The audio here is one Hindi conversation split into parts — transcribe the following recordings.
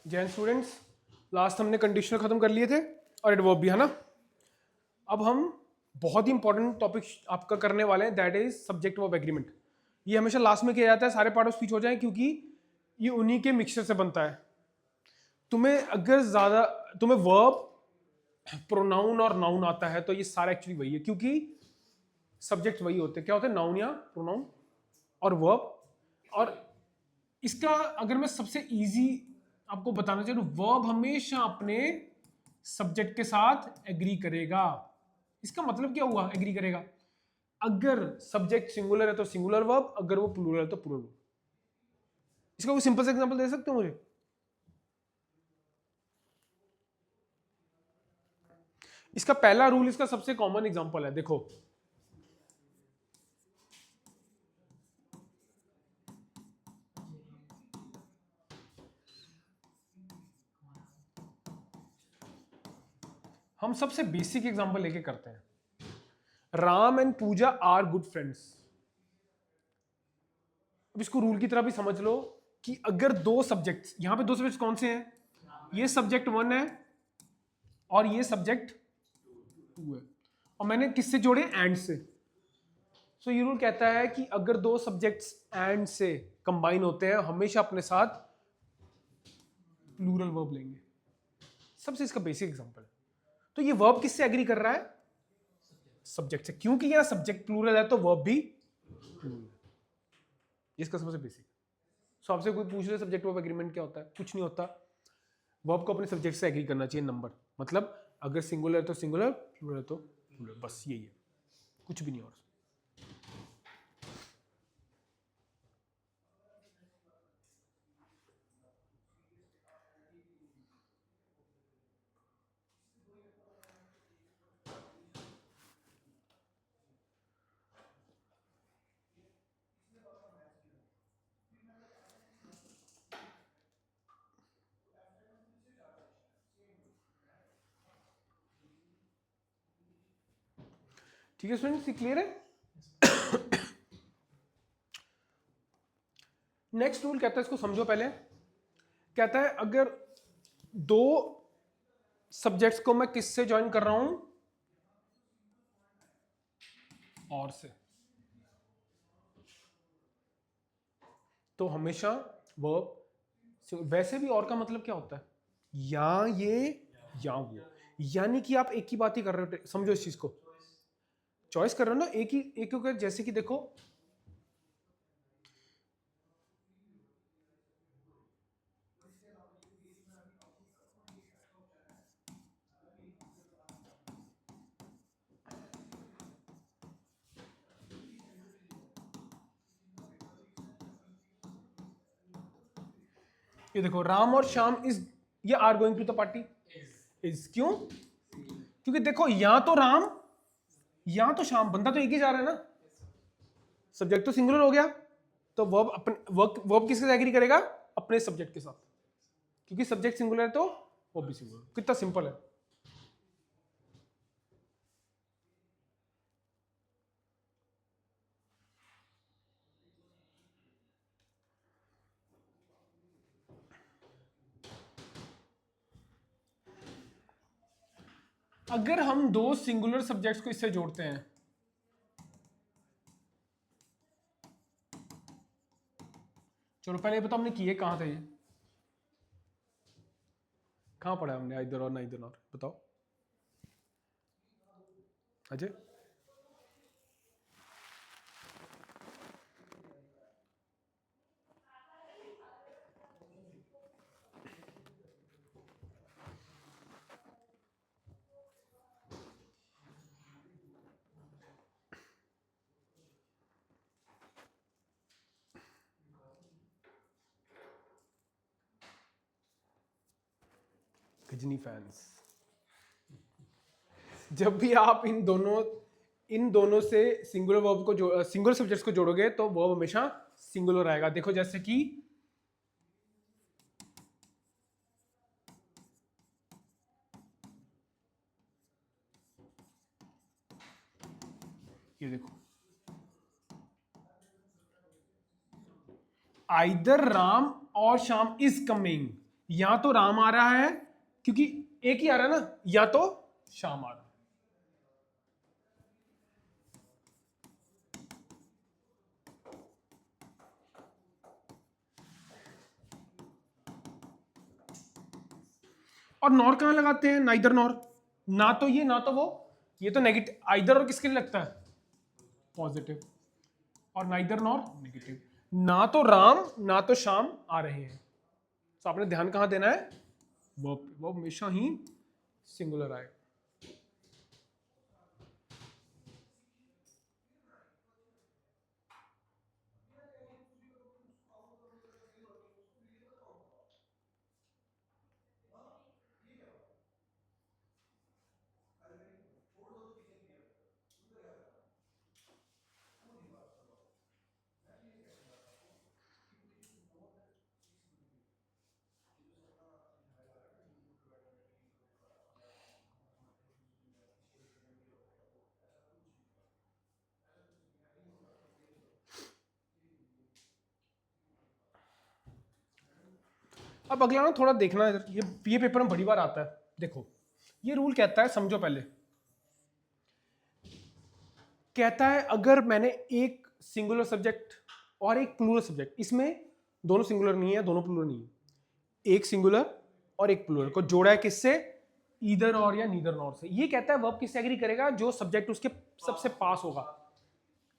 जैन स्टूडेंट्स, लास्ट हमने कंडीशनल खत्म कर लिए थे और एडवर्ब भी, है ना। अब हम बहुत ही इंपॉर्टेंट टॉपिक आपका करने वाले हैं, that is subject verb agreement. ये हमेशा लास्ट में किया जाता है, सारे पार्ट ऑफ स्पीच हो जाए, क्योंकि ये उन्हीं के मिक्सचर से बनता है। तुम्हें वर्ब, प्रोनाउन और नाउन आता है तो ये सारा एक्चुअली वही है, क्योंकि सब्जेक्ट वही होते हैं। क्या होते हैं? नाउन या प्रोनाउन और वर्ब। और इसका अगर मैं सबसे इजी आपको बताना चाहूँ, वर्ब हमेशा अपने सब्जेक्ट के साथ एग्री करेगा। इसका मतलब क्या हुआ एग्री करेगा? अगर सब्जेक्ट सिंगुलर है तो सिंगुलर वर्ब, अगर वो प्लूरल है तो प्लूरल वर्ब। इसका कोई सिंपल सा एग्जांपल दे सकते हो मुझे? इसका पहला रूल, इसका सबसे कॉमन एग्जांपल है, देखो। हम सबसे बेसिक एग्जांपल लेके करते हैं। Ram and Pooja are good friends. अब इसको रूल की तरह भी समझ लो कि अगर दो सब्जेक्ट्स, यहां पे दो सब्जेक्ट्स कौन से हैं? ये सब्जेक्ट 1 है और ये सब्जेक्ट 2 है, और मैंने किससे जोड़े? एंड से। सो ये रूल कहता है कि अगर दो सब्जेक्ट्स एंड से कंबाइन होते हैं, हमेशा अपने साथ प्लूरल वर्ब लेंगे। सबसे इसका बेसिक एग्जांपल है। तो ये वर्ब किससे एग्री कर रहा है? सब्जेक्ट से, क्योंकि यहां सब्जेक्ट प्लूरल है तो वर्ब भी प्लूरल है। इसका सबसे बेसिक। सो आपसे कोई पूछ ले सब्जेक्ट वर्ब एग्रीमेंट क्या होता है? कुछ नहीं होता। वर्ब को अपने सब्जेक्ट से एग्री करना चाहिए, नंबर। मतलब अगर सिंगुलर है तो सिंगुलर, प्लूरल है तो प्लूरल, बस यही है, कुछ भी नहीं और। ठीक है स्टूडेंट्स, ये क्लियर है? नेक्स्ट रूल कहता है, इसको समझो पहले। कहता है अगर दो सब्जेक्ट्स को मैं किससे ज्वाइन कर रहा हूं? और से। तो हमेशा वर्ब, वैसे भी और का मतलब क्या होता है? या ये या वो। यानी कि आप एक ही बात ही कर रहे हो, समझो इस चीज को। चॉइस कर रहे हो ना, एक ही एक ही, जैसे कि देखो, ये देखो, राम और श्याम इज, ये are going to the party. Is क्यों? क्योंकि देखो, या तो राम या तो श्याम, बंदा तो एक ही जा रहा है ना। सब्जेक्ट तो सिंगुलर हो गया, तो वर्ब अपने वर्ब किसके साथ एग्री करेगा? अपने सब्जेक्ट के साथ। क्योंकि सब्जेक्ट सिंगुलर है तो वर्ब भी सिंगुलर। कितना सिंपल है। अगर हम दो सिंगुलर सब्जेक्ट्स को इससे जोड़ते हैं, चलो पहले ये बताओ हमने किए कहां थे? ये कहां पढ़ा हमने? आइदर और नाइदर और, बताओ अजय। गजनी फैंस। जब भी आप इन दोनों से सिंगुलर वर्ब को सिंगुलर सब्जेक्ट्स को जोड़ोगे तो वर्ब हमेशा सिंगुलर आएगा। देखो जैसे कि ये देखो, आइदर राम और श्याम इज कमिंग, या तो राम आ रहा है, क्योंकि एक ही आ रहा है ना, या तो श्याम आ रहा है। और नॉर कहां लगाते हैं? नाइदर नॉर, ना तो ये ना तो वो, ये तो नेगेटिव, आइदर और किसके लिए लगता है? पॉजिटिव, और नाइदर नॉर नेगेटिव, ना तो राम ना तो श्याम आ रहे हैं। तो आपने ध्यान कहां देना है? वो हमेशा ही सिंगुलर आएगा। अब अगला ना थोड़ा देखना इधर, ये पेपर में बड़ी बार आता है। देखो ये रूल कहता है, समझो पहले, कहता है अगर मैंने एक सिंगुलर सब्जेक्ट और एक प्लूरल सब्जेक्ट, इसमें दोनों सिंगुलर नहीं है, दोनों प्लूरल नहीं है, एक सिंगुलर और एक प्लूरल को जोड़ा है किससे? ईदर और या नीदर नॉर से। ये कहता है वर्ब किससे एग्री करेगा? जो सब्जेक्ट उसके सबसे पास होगा।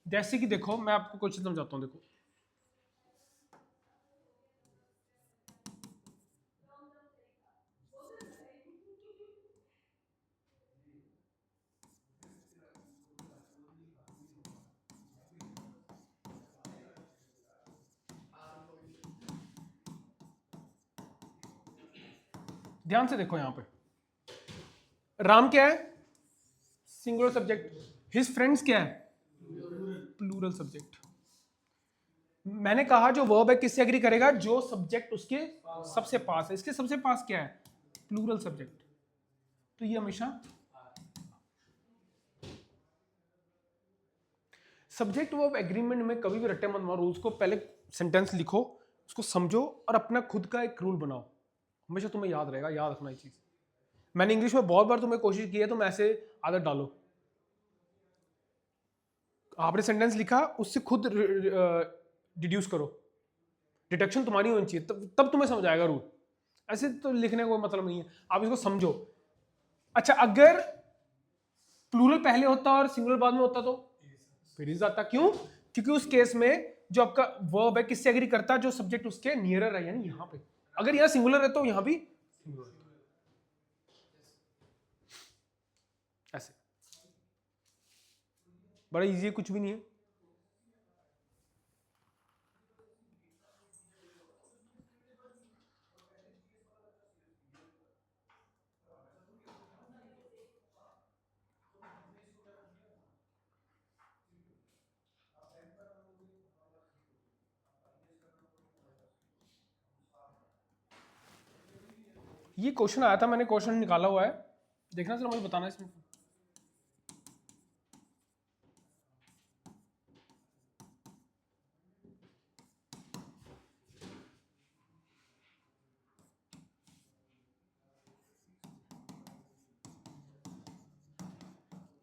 जैसे कि देखो मैं आपको क्वेश्चन समझाता हूं, देखो ध्यान से देखो, यहां पे राम क्या है? Singular subject. हिज फ्रेंड्स क्या है? Plural subject. मैंने कहा जो वर्ब है किससे एग्री करेगा? जो सब्जेक्ट उसके सबसे पास है। इसके सबसे पास क्या है? Plural subject. तो ये हमेशा सब्जेक्ट वर्ब एग्रीमेंट में कभी भी रट्टे मत मारो। रूल्स को पहले सेंटेंस लिखो, उसको समझो और अपना खुद का एक रूल बनाओ। हमेशा तुम्हें याद रहेगा, याद रखना ये चीज। मैंने इंग्लिश में बहुत बार तुम्हें कोशिश की है, तुम ऐसे आदत डालो। आपने सेंटेंस लिखा, उससे खुद डिड्यूस करो, डिटेक्शन तुम्हारी होनी चाहिए, तब तुम्हें समझ आएगा रूल। ऐसे तो लिखने का कोई मतलब नहीं है, आप इसको समझो। अच्छा, अगर प्लूरल पहले होता और सिंगुलर बाद में होता तो फिर इज आता। क्यों? क्योंकि उस केस में जो आपका वर्ब है किससे एग्री करता? जो सब्जेक्ट उसके नियरर है, यानी यहां पे। अगर यहां सिंगुलर है तो यहां भी सिंगुलर है। ऐसे बड़ा इजी है, कुछ भी नहीं है। ये क्वेश्चन आया था, मैंने क्वेश्चन निकाला हुआ है, देखना जरा, मुझे बताना इसमें।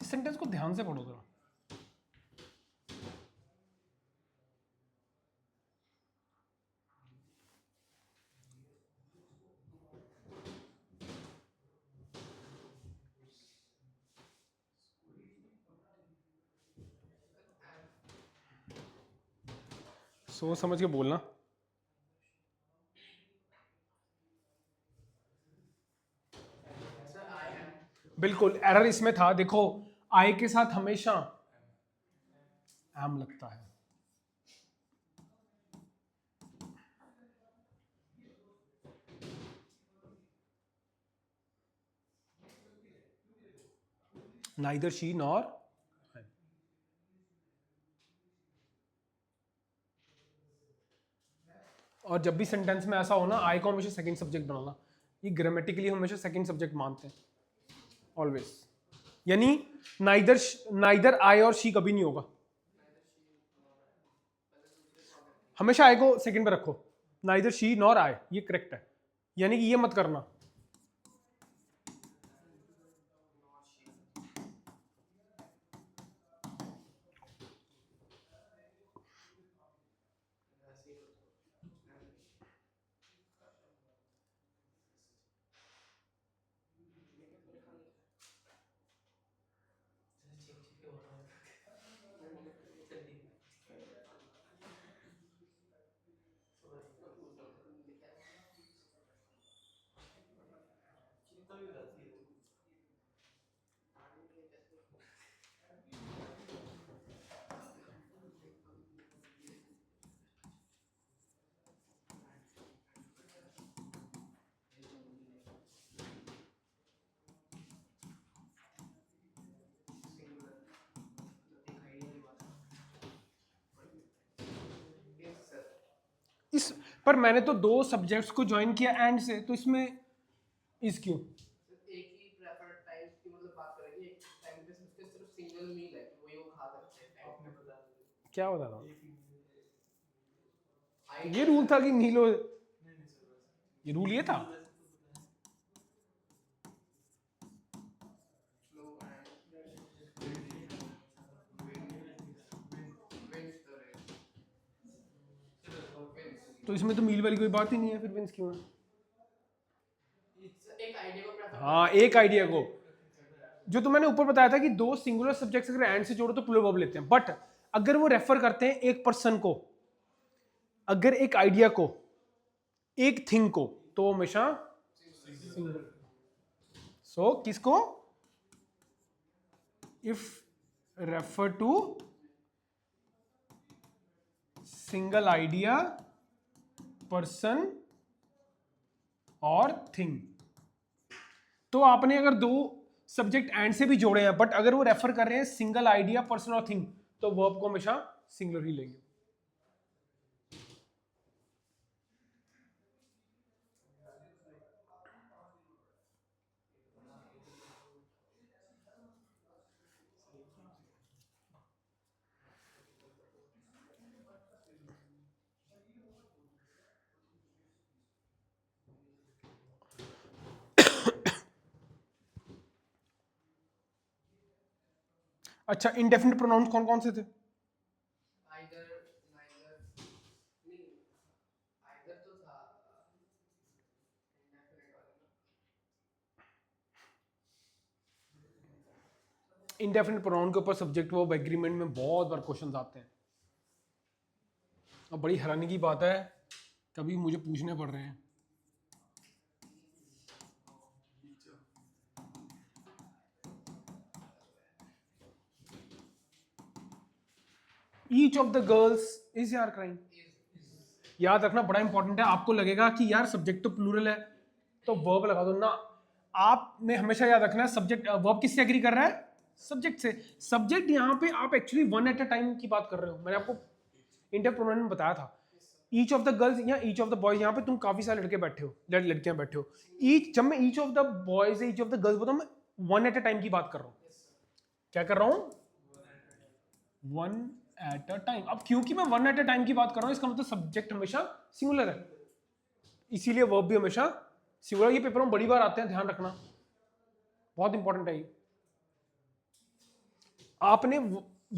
इस सेंटेंस को ध्यान से पढ़ो जरा। सोच समझ के बोलना। बिल्कुल एरर इसमें था, देखो आई के साथ हमेशा एम लगता है। नाइदर शी नॉर, और जब भी सेंटेंस में ऐसा हो ना, आई को हमेशा सेकंड सब्जेक्ट बनाना। ये ग्रामेटिकली हमेशा सेकंड सब्जेक्ट मानते हैं ऑलवेज। यानी नाइदर नाइदर आई और शी कभी नहीं होगा, हमेशा आई को सेकंड पे रखो। नाइदर शी नॉर आई, ये करेक्ट है। यानी कि ये मत करना। इस पर मैंने तो दो सब्जेक्ट्स को ज्वाइन किया एंड से, तो इसमें इस क्यों? एक ही प्रेफर्ड टाइम की मतलब बात करेंगे, एक टाइम पे उसके सिर्फ सिंगल मील है कि वही वो खा सकते हैं। आपने बता दिया क्या बता रहा हूँ? ये रूल था कि नीलो, ये रूल ये था। तो इसमें तो मील वाली कोई बात ही नहीं है, फिर विंस क्यों है? एक आइडिया को प्रेफर, हाँ, एक आइडिया को, जो तो मैंने ऊपर बताया था कि दो सिंगुलर सब्जेक्ट्स अगर एंड से जोड़ो तो प्लूरल वर्ब लेते हैं, बट अगर वो रेफर करते हैं एक पर्सन को, अगर एक आइडिया को, एक थिंग को, तो वो हमेशा सिंगुलर। सो किसको? If refer to single idea, person और थिंग। तो आपने अगर दो सब्जेक्ट एंड से भी जोड़े हैं, बट अगर वो रेफर कर रहे हैं सिंगल आइडिया, पर्सन और थिंग, तो वर्ब को हमेशा सिंगुलर ही लेंगे। अच्छा, इंडेफिनिट प्रोनाउंस कौन कौन से थे? आइदर नाइदर, नहीं आइदर तो था indefinite वाला ना। इंडेफिनिट प्रोनाउन के ऊपर सब्जेक्ट वर्ब एग्रीमेंट में बहुत बार क्वेश्चन आते हैं, और बड़ी हैरानी की बात है, कभी मुझे पूछने पड़ रहे हैं। Each of the girls is यार क्राइम, याद रखना बड़ा इंपॉर्टेंट है। आपको लगेगा कि यार सब्जेक्ट तो प्लूरल है तो वर्ब लगा दो ना, आपने हमेशा याद रखना है सब्जेक्ट वर्ब किससे एग्री कर रहा है? सब्जेक्ट से। सब्जेक्ट यहाँ पे आप actually one at a time की बात कर रहे हो, मैंने आपको इंटर प्रोनाउन में बताया था। ईच ऑफ द गर्ल्स या ईच ऑफ द बॉयज, यहाँ पे तुम काफी सारे लड़के बैठे हो, लड़कियां बैठे हो। ईच, जब मैं each of the boys each of the girls बोलता हूँ, मैं वन एट अ टाइम की बात कर रहा हूँ। क्या कर रहा हूँ? One at a time. अब क्योंकि मैं वन एट अ टाइम की बात कर रहा हूँ, इसका मतलब सब्जेक्ट हमेशा सिंगुलर है, इसीलिए वर्ब भी हमेशा सिंगुलर। ये पेपर में बड़ी बार आते हैं, ध्यान रखना, बहुत इंपॉर्टेंट है ये। आपने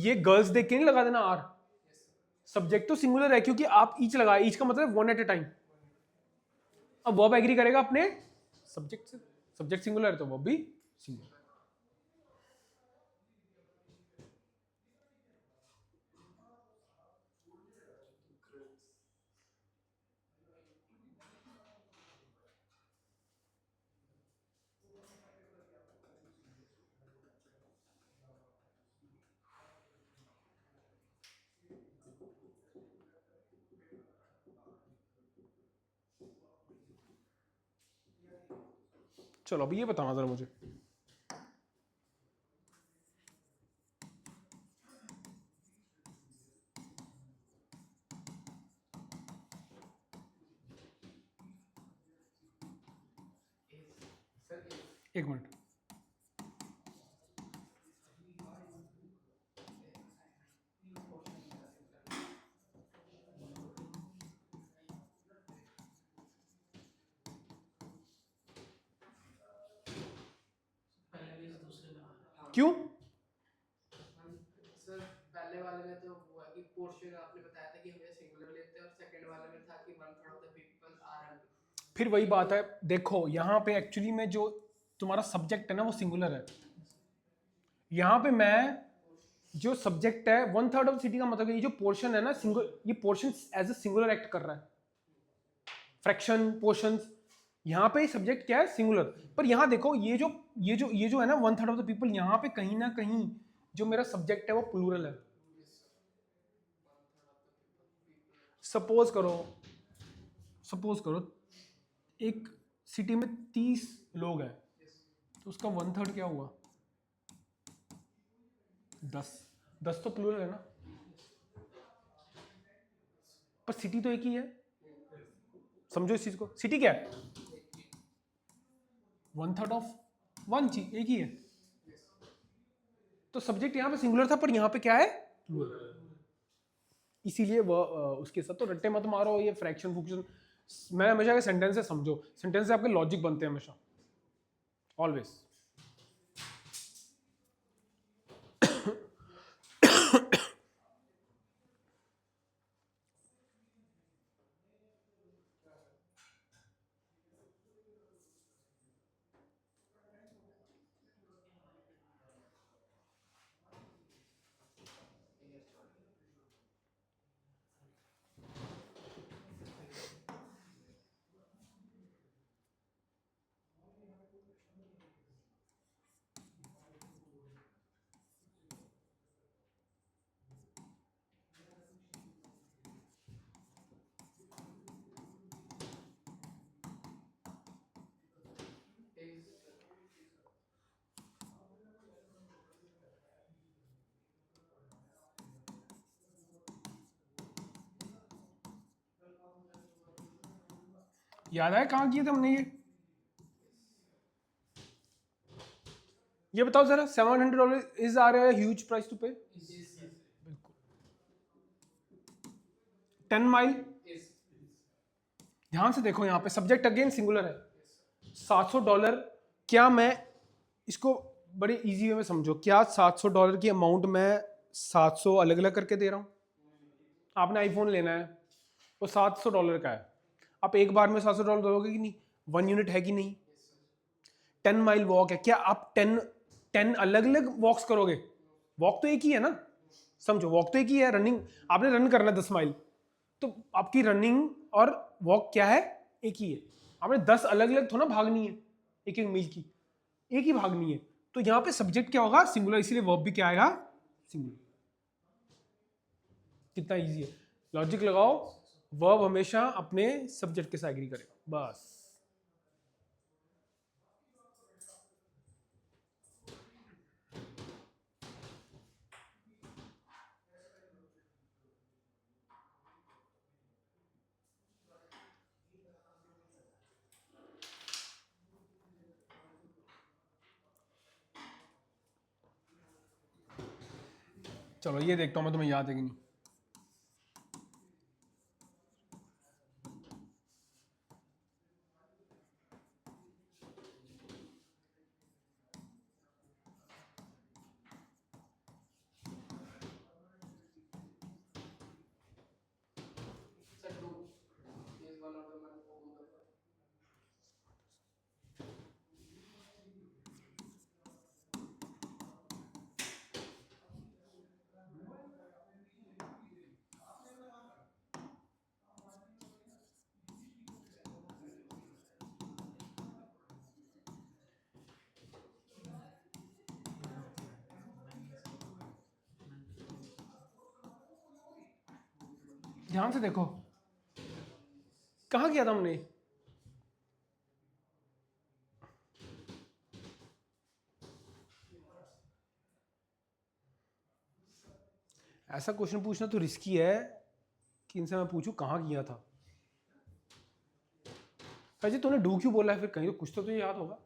ये गर्ल्स देख के नहीं लगा देना आर, सब्जेक्ट तो सिंगुलर है क्योंकि आप ईच लगाए, ईच का मतलब वन एट अ टाइम। अब वर्ब एग्री करेगा अपने सब्जेक्ट से, सब्जेक्ट सिंगुलर है तो वर्ब भी सिंगुलर। चलो अभी ये बताना जरा मुझे, एक मिनट। क्यों? सर पहले वाले में तो वो है कि पोर्शन आपने बताया था कि हमें सिंगुलर लेते हैं, और सेकंड वाले में था कि 1/3 of the people are hungry. फिर वही बात है, देखो यहाँ पे एक्चुअली में जो तुम्हारा सब्जेक्ट है ना वो सिंगुलर है। यहाँ पे मैं जो सब्जेक्ट है 1/3 ऑफ सिटी का मतलब ये जो पोर्शन है ना सिंगल, ये portion as a singular act कर रहा है। फ्रैक्शन पोर्शंस, यहाँ पे सब्जेक्ट क्या है? सिंगुलर। पर यहाँ देखो ये जो है ना 1/3 ऑफ द पीपल, यहाँ पे कहीं ना कहीं जो मेरा सब्जेक्ट है वो प्लूरल है। सपोज करो एक सिटी में 30 लोग हैं, तो उसका 1/3 क्या हुआ? 10 तो प्लूरल है ना, पर सिटी तो एक ही है। समझो इस चीज को, सिटी क्या है? 1/3 ऑफ वन चीज एक ही है। तो सब्जेक्ट यहाँ पे सिंगुलर था, पर यहाँ पे क्या है? प्लूरल। इसीलिए वह उसके साथ तो रट्टे मत मारो, ये फ्रैक्शन फुक्शन। मैं हमेशा सेंटेंस से समझो, सेंटेंस से आपके लॉजिक बनते हैं हमेशा, ऑलवेज। याद आया कहाँ किए थे हमने ये बताओ जरा। $700 is are a huge price to pay? बिल्कुल। 10 माइल, ध्यान से देखो यहाँ पे सब्जेक्ट अगेन सिंगुलर है। $700, क्या मैं इसको बड़े इजी वे में समझो, क्या $700 की अमाउंट मैं 700 अलग अलग करके दे रहा हूँ? आपने आईफोन लेना है, वो $700 का है, आप एक बार में $700 दोगे कि नहीं? 1 यूनिट है कि नहीं? 10 माइल वॉक है, क्या आप 10 अलग अलग वॉक्स करोगे? वॉक तो एक ही है ना, समझो वॉक तो एक ही है। रनिंग, आपने रन करना 10 माइल, तो आपकी रनिंग और वॉक क्या है? एक ही है। आपने 10 अलग अलग थोड़ा भागनी है, एक एक मील की, एक ही भागनी है। तो यहाँ पे सब्जेक्ट क्या होगा? सिंगुलर, इसीलिए वर्ब भी क्या आएगा? सिंगुलर। कितना इजी है, लॉजिक लगाओ। वर्ब हमेशा अपने सब्जेक्ट के साथ एग्री करेगा, बस। चलो ये देखता हूं मैं तुम्हें याद है कि नहीं। ध्यान से देखो, कहाँ किया था हमने? ऐसा क्वेश्चन पूछना तो रिस्की है कि इनसे मैं पूछूं कहाँ किया था। अजय तूने डू क्यों बोला है फिर? कहीं तो कुछ तो तुझे याद होगा।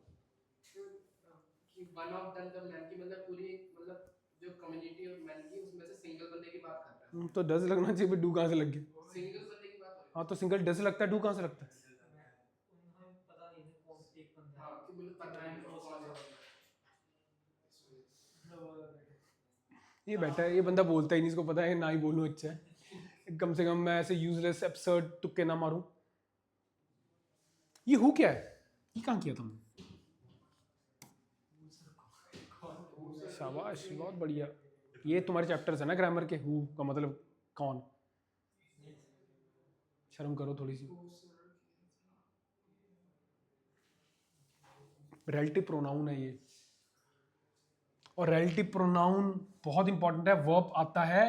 कि वन ऑफ द मैन की मतलब पूरी मतलब जो कम्युनिटी ऑफ मैन की उसमें से सिंगल बंदे की बात कर रहा है। तो डज लगना चाहिए, डू कहाँ से लग गया? सिंगल बंदे की बात हो रही हाँ तो सिंगल डज लगता है, डू कहाँ से लगता है? है। हाँ कि मुझे पता है कौन सा बंदा है। ये बैठा है, ये बंदा बोलता ही नहीं, इसको पता है ना ही बोलूं अच्छा है, कम से कम मैं ऐसे यूजलेस एब्सर्ड तुक्के ना मारूं। ये हु क्या है, ये कहाँ किया तुमने? शाबाश, बहुत बढ़िया। ये तुम्हारे चैप्टर्स है ना ग्रामर के, हु का मतलब कौन। शर्म करो थोड़ी सी। रिलेटिव प्रोनाउन है ये, और रिलेटिव प्रोनाउन बहुत इंपॉर्टेंट है। वर्ब आता है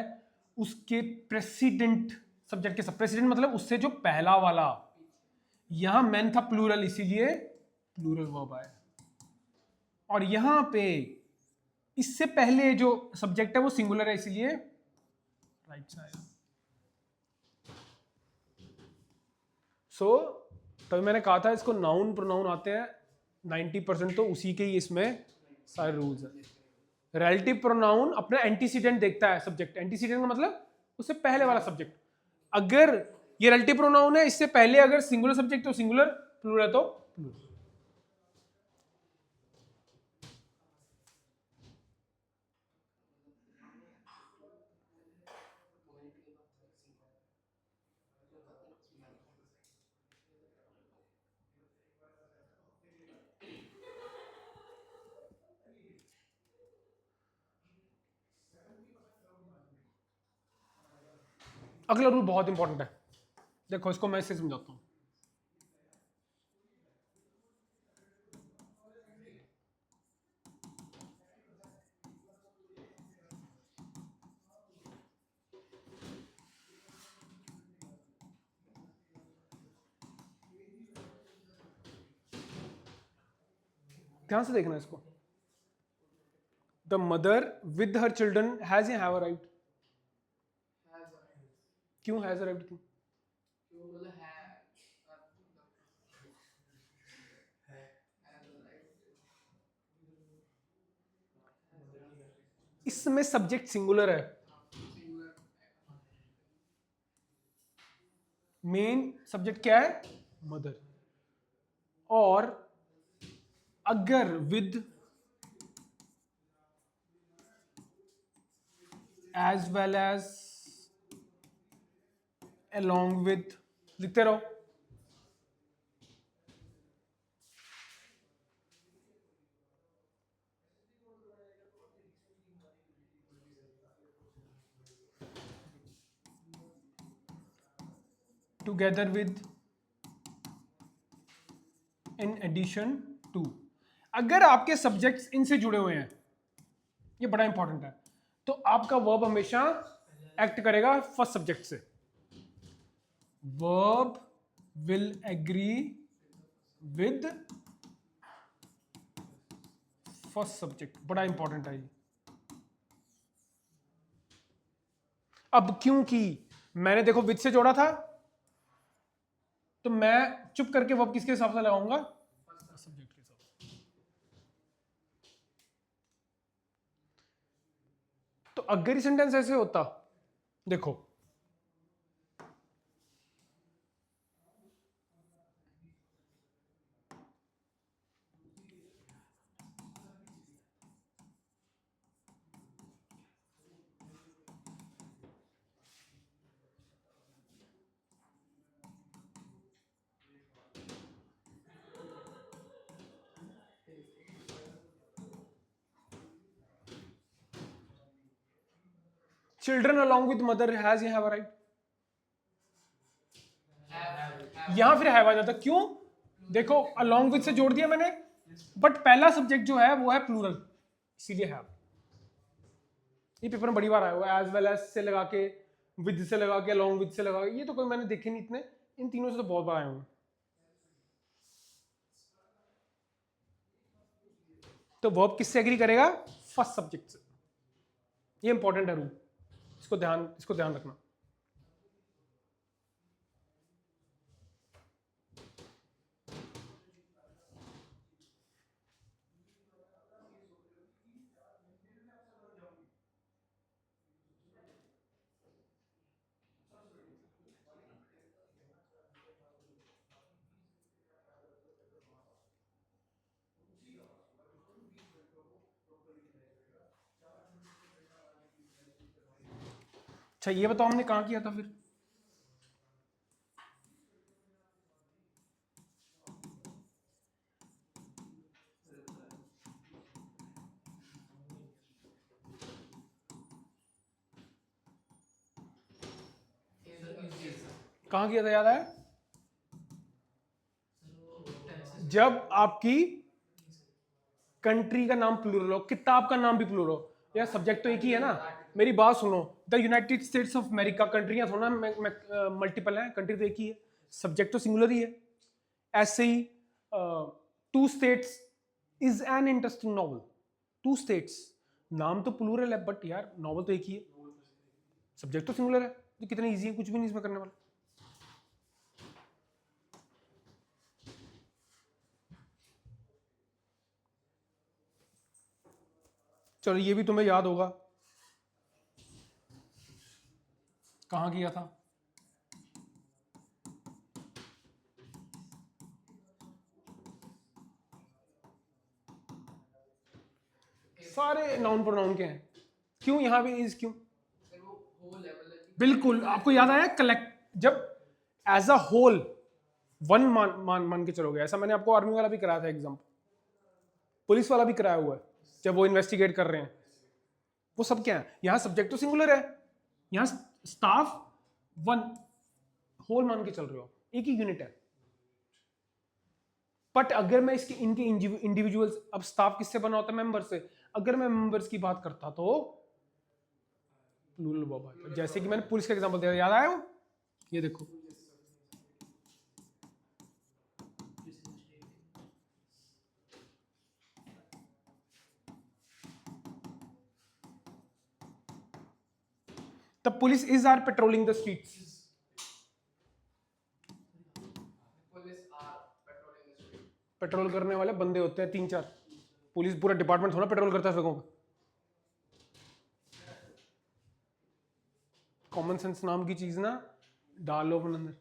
उसके प्रेसिडेंट सब्जेक्ट के साथ। प्रेसिडेंट मतलब उससे जो पहला वाला, यहां मैन था प्लूरल, इसीलिए प्लूरल वर्ब आया। और यहां पे इससे पहले जो सब्जेक्ट है वो सिंगुलर है, इसीलिए राइट से आया। सो तभी मैंने कहा था इसको नाउन प्रोनाउन आते हैं 90%, तो उसी के ही इसमें सारे रूल्स हैं। रिलेटिव प्रोनाउन अपना एंटीसीडेंट देखता है सब्जेक्ट। एंटीसीडेंट का मतलब उससे पहले वाला सब्जेक्ट। अगर ये रिलेटिव प्रोनाउन है, इससे पहले अगर सिंगुलर सब्जेक्ट तो सिंगुलर, प्लूरल तो प्लूरल। अगला रूल बहुत इंपॉर्टेंट है, देखो इसको मैं इससे समझाता हूं। ध्यान से देखना इसको। The mother with her children has या हैव अराइव्ड। क्यों हैज अराइव्ड, क्यों? क्यों मतलब है इसमें सब्जेक्ट सिंगुलर है, मेन सब्जेक्ट क्या है, मदर। और अगर with as well as along with, लिखते रहो। Together with, in addition to. अगर आपके सब्जेक्ट्स इनसे जुड़े हुए हैं, ये बड़ा इंपॉर्टेंट है, तो आपका वर्ब हमेशा एक्ट करेगा फर्स्ट सब्जेक्ट से। Verb will agree with first subject, बड़ा इंपॉर्टेंट है ये। अब क्योंकि मैंने देखो विद से जोड़ा था, तो मैं चुप करके वर्ब किसके हिसाब से लगाऊंगा, सब्जेक्ट के हिसाब से। तो अगर सेंटेंस ऐसे होता, देखो children along with mother has या हैव अराइव्ड, यहां फिर हैव आ जाता। क्यों, देखो अलॉन्ग विद से जोड़ दिया मैंने, बट पहला सब्जेक्ट जो है वो है प्लूरल, इसीलिए हैव। ये पेपर में बड़ी बार आया हुआ है, एज वेल एज से लगा के, विद से लगा के, अलॉन्ग विद से लगा के, ये तो कोई मैंने देखे नहीं इतने, इन तीनों से तो बहुत बार आए हुए। तो वर्ब किससे एग्री करेगा, फर्स्ट सब्जेक्ट से। ये इंपॉर्टेंट है रूल, इसको ध्यान रखना। अच्छा ये बताओ हमने कहाँ किया था फिर? कहाँ किया था, याद है? जब आपकी कंट्री का नाम प्लूरल हो, किताब का नाम भी प्लूरल हो, यार सब्जेक्ट तो एक ही है ना। मेरी बात सुनो, the United States of America, कंट्रियां थोड़ा मल्टीपल है, कंट्री तो एक ही है, सब्जेक्ट तो सिंगुलर ही है। ऐसे ही Two States is an interesting novel. Two States, नाम तो प्लूरल है बट यार नॉवल तो एक ही है, सब्जेक्ट तो सिंगुलर है। तो कितना इजी है, कुछ भी नहीं इसमें करने वाला। चलो ये भी तुम्हें याद होगा, कहाँ किया था? सारे नाउन प्रोनाउन के हैं, क्यों यहाँ भी इज क्यों? सर वो होल लेवल है कि बिल्कुल, आपको याद आया कलेक्ट, जब एज अ होल वन मान के चलोगे। ऐसा मैंने आपको आर्मी वाला भी कराया था एग्जाम, पुलिस वाला भी कराया हुआ है, जब वो इन्वेस्टिगेट कर रहे हैं। वो सब क्या है, यहाँ सब्जेक्ट तो सिंगुलर है, यहाँ स्टाफ वन होल मान के चल रहे हो, एक ही यूनिट है। बट अगर मैं इसके इनके इंडिविजुअल्स, अब स्टाफ किससे बना होता है? मेंबर से। अगर मैं मेंबर्स की बात करता तो प्लूरल वर्ब आता। जैसे कि मैंने पुलिस का एग्जांपल दिया, याद आया वो? ये देखो, the police is are patrolling the streets. Police are patrolling the street. Patrol करने वाले बंदे होते हैं 3-4, पुलिस पूरा डिपार्टमेंट थोड़ा पेट्रोल करता है सड़कों पे। कॉमन सेंस नाम की चीज ना डालो अपने अंदर,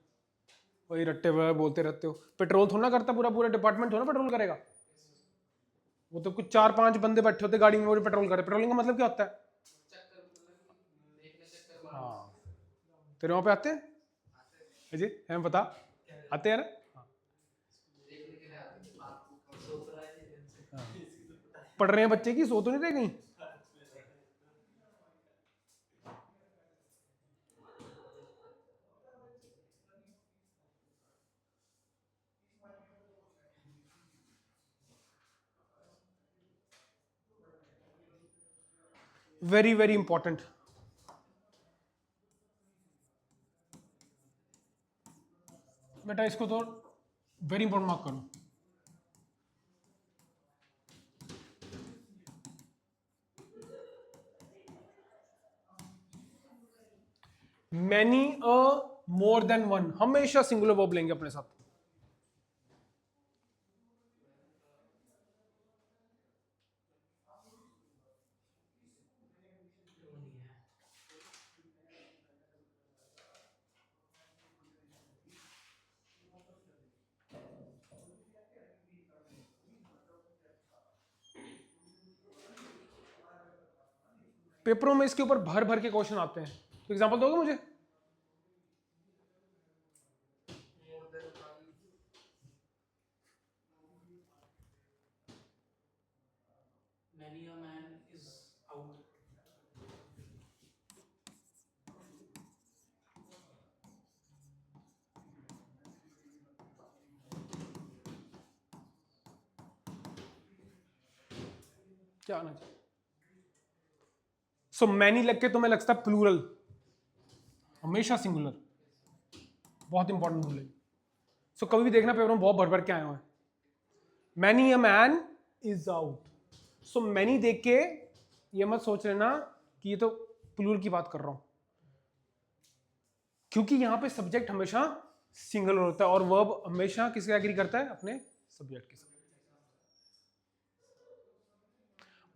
वही रट्टे वगैरह बोलते रहते हो। पेट्रोल थोड़ा करता, पूरा पूरा डिपार्टमेंट थोड़ा पेट्रोल करेगा। वो तो कुछ 4-5 बंदे बैठे होते गाड़ी में, वो पेट्रोल करे। पेट्रोलिंग का मतलब क्या होता है? चक्कर मतलब कि देखने चक्कर मारना। हाँ, तेरे वहां पे आते हैं अजय, हमें पता, आते हैं ना? हाँ। देखने के लिए आते हैं, बात हाँ। पढ़ रहे हैं बच्चे की, सो तो नहीं रहे कहीं? वेरी वेरी इंपॉर्टेंट, बेटा इसको तो वेरी इंपॉर्टेंट मार्क करो। Many a more than one, हमेशा सिंगुलर वर्ब लेंगे अपने साथ। पेपरों में इसके ऊपर भर भर के क्वेश्चन आते हैं, तो एग्जांपल दोगे मुझे? More than one. Many a man is out. क्या आना चाहिए? सो मैनी लग के तुम्हें लगता है प्लूरल, हमेशा सिंगुलर, बहुत इंपॉर्टेंट रूल है। सो कभी भी देखना पेपर में बहुत भर भर के आए हुए हैं। Many a man is out, so many देख के ये मत सोच लेना कि ये तो प्लूरल की बात कर रहा हूं, क्योंकि यहां पे सब्जेक्ट हमेशा सिंगुलर होता है और वर्ब हमेशा किसके एग्री करता है? अपने सब्जेक्ट के साथ।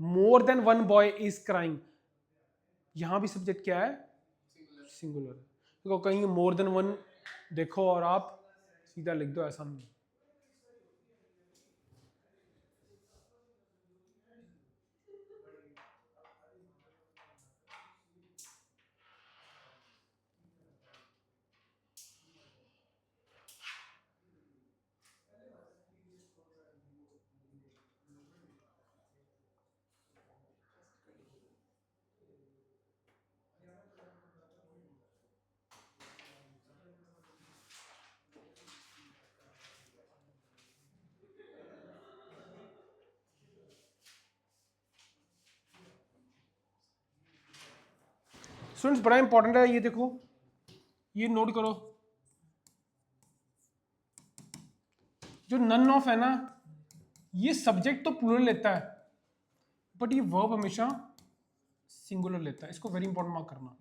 More than one boy is crying, यहां भी सब्जेक्ट क्या है? सिंगुलर। तो कहीं मोर देन वन देखो और आप सीधा लिख दो, ऐसा नहीं। स्टूडेंट्स बड़ा इंपॉर्टेंट है, ये देखो, ये नोट करो, जो नन ऑफ है ना, ये सब्जेक्ट तो प्लूरल लेता है बट ये वर्ब हमेशा सिंगुलर लेता है, इसको वेरी इंपॉर्टेंट मार्क करना।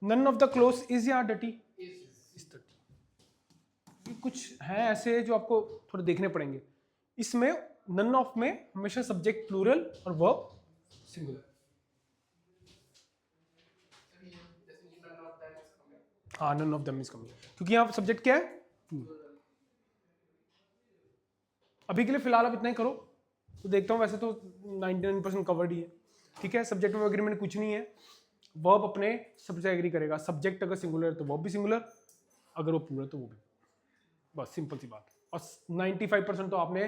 None of the clothes is या डटी, इज डटी। ये कुछ है ऐसे जो आपको थोड़े देखने पड़ेंगे। इसमें नन ऑफ में हमेशा सब्जेक्ट प्लूरल और वर्ब सिंगुलर। हाँ, none of them is coming, क्योंकि यहाँ सब्जेक्ट क्या है, अभी के लिए फिलहाल आप इतना ही करो, तो देखता हूँ, वैसे तो 99% कवर्ड ही है, ठीक है। सब्जेक्ट में एग्रीमेंट कुछ नहीं है, वर्ब अपने सबसे एग्री करेगा, सब्जेक्ट अगर सिंगुलर है तो वर्ब भी सिंगुलर, अगर वो प्लूरल तो वो भी, बस सिंपल सी बात। और 95% तो आपने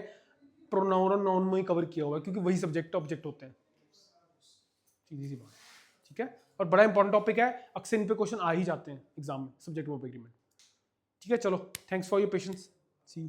प्रोनाउन और नाउन में ही कवर किया होगा, क्योंकि वही सब्जेक्ट ऑब्जेक्ट होते हैं, सीधी सी बात, ठीक है। और बड़ा इंपॉर्टेंट टॉपिक है, अक्सर इन पे क्वेश्चन आ ही जाते हैं एग्जाम में, सब्जेक्ट वर्ब एग्रीमेंट, ठीक है। चलो, thanks for your patience, see you.